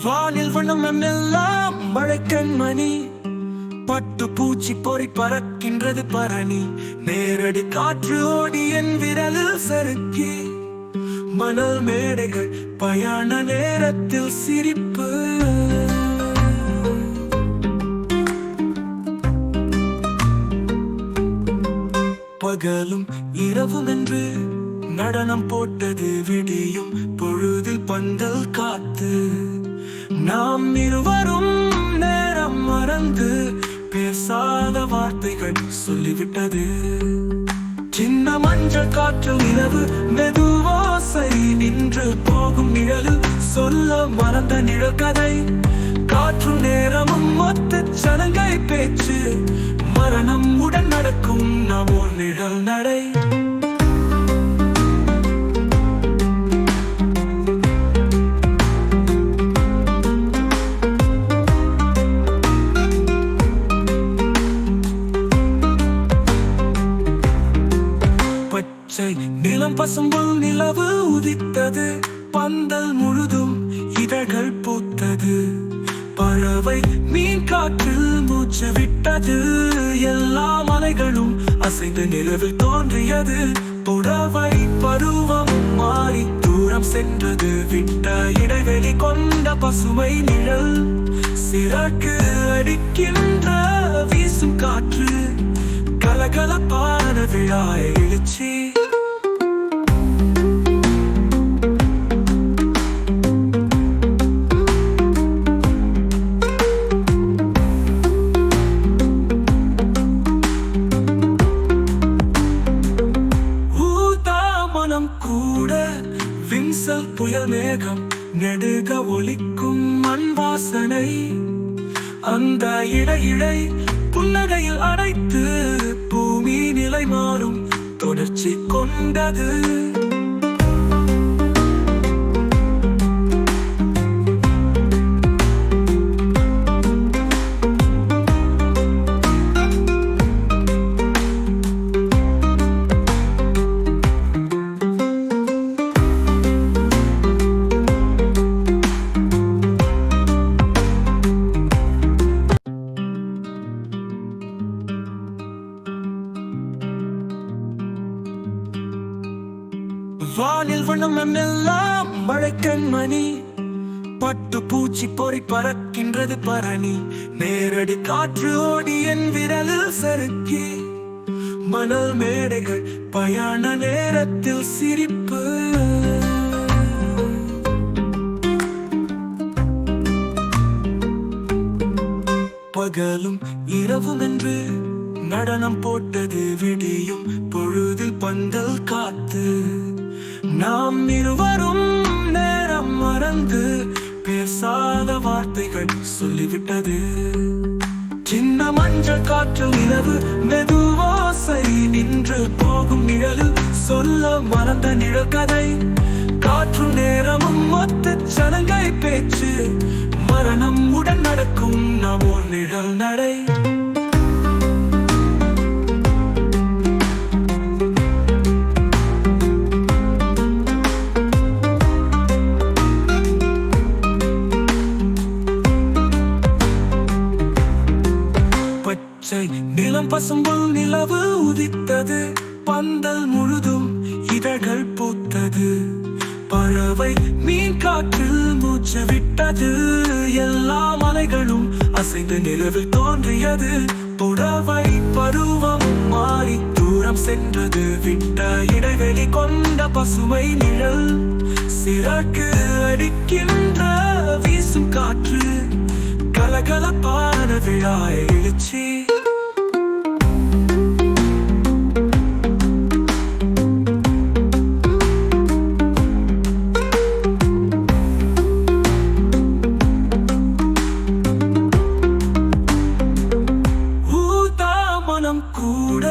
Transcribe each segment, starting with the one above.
வானில் வண்ணம் எல்லாம் மழைக்கண்மணி, பட்டு பூச்சி பொறி பறக்கின்றது பரணி. நேரடி காற்று ஓடி என் விரலில் சறுக்கி, மணல் மேடைகள் பயண நேரத்தில் சிரிப்பு. பகலும் இரவும் என்று நடனம் போட்டது விடியும் பொழுதில் பந்தல் காத்து. நாம் இருவரும் நேரம் மறந்து பேசாத வார்த்தைகள் சொல்லிவிட்டது. சின்ன மஞ்சள் காற்று இரவு மெதுவாசை நின்று போகும் நிழலில் சொல்ல மறந்த நிழற்கதை. காற்று நேரமும் மொத்த சலங்கை பேச்சு, மரணம் உடன் நடக்கும் நாம் ஒரு நிழல் நடை. நிலம் பசும்புல் நிலவு உதித்தது, பந்தல் முழுதும் இதழ்கள் பூத்தது. பறவை மீன் காற்றில் மூச்சு விட்டது, எல்லா மலைகளும் அசைந்து நிலவில் தோன்றியது. புடவை பருவம் மாறி தூரம் சென்றது, விட்ட இடைவெளி கொண்ட பசுமை நிழல். சிறகு அடிக்கின்ற வீசும் காற்று, கலகலப்பான விழா எழுச்சி. கூட வின்சல் புயல் மேகம் நெடுக ஒலிக்கும் மண் வாசனை. அந்த இழை புன்னகையில் அடைத்து பூமி நிலை மாறும் தொடர்ச்சி கொண்டது. வானில் வண்ணம் எல்லாம் மழைக்கண்மணி, பட்டு பூச்சி பொறி பறக்கின்றது பரணி. நேரடி காற்று ஓடி என் விரலில் சறுக்கி, மணல் மேடைகள் பயண நேரத்தில் சிரிப்பு. பகலும் இரவும் என்று நடனம் போட்டது விடியும் பொழுதில் பந்தல் காத்து. நாம் இருவரும் நேரம் மறந்து பேசாத வார்த்தைகள் சொல்லிவிட்டது. சின்ன மஞ்சள் காற்று இரவு மெதுவாசை நின்று போகும் நிழலில் சொல்ல மறந்த நிழற்கதை. காற்று நேரமும் மொத்த சலங்கை பேச்சு, மரணம் உடன் நடக்கும் நாம் ஒரு நிழல் நடை. நிலம் பசும்புல் நிலவு உதித்தது, பந்தல் முழுதும் இதழ்கள் பூத்தது. பறவை மீன் காற்றில் மூச்சு விட்டது, எல்லா மலைகளும் அசைந்து நிலவில் தோன்றியது. புடவை பருவம் மாறி தூரம் சென்றது, விட்ட இடைவெளி கொண்ட பசுமை நிழல். சிறகு அடிக்கின்ற வீசும் காற்று, கலகலப்பான விழா எழுச்சி. கூட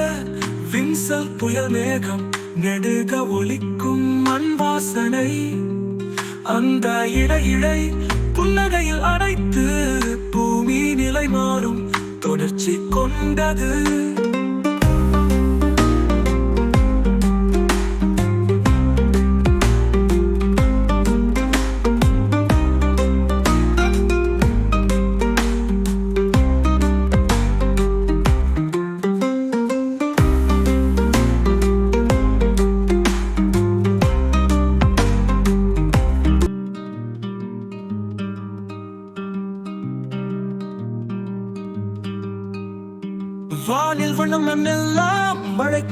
வின்சல் புயல் மேகம் நெடுக ஒலிக்கும் மண் வாசனை. அந்த இழை புன்னகையில் அடைத்து பூமி நிலை மாறும் தொடர்ச்சி கொண்டது.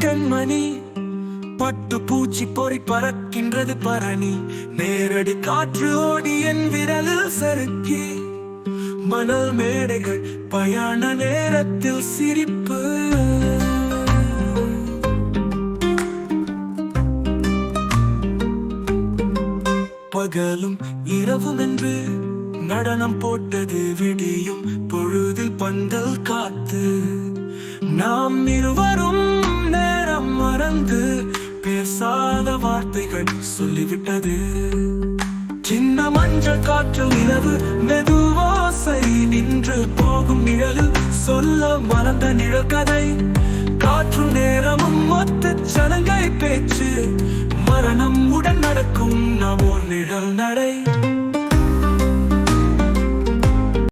கண்மணி பட்டு பூச்சி பொறி பறக்கின்றது பரணி நேரடி காற்று ஓடி என் விரலில் சறுக்கி மணல் மேடைகள் பயண நேரத்தில் சிரிப்பு பகலும் இரவும் என்று நடனம் போட்டது விடியும் பொழுதில் பந்தல் காத்து நாம் இருவரும் நேரம் மறந்து பேசாத வார்த்தைகள் சொல்லிவிட்டது சின்ன மஞ்சள் காற்றில் இரவு மெதுவாசை நின்று போகும் நிழலில் சொல்ல மறந்த நிழற்கதை காற்று நேரமும் மொத்த சலங்கை பேச்சு மரணம் உடன் நடக்கும் நாம் ஒரு நிழல் நடை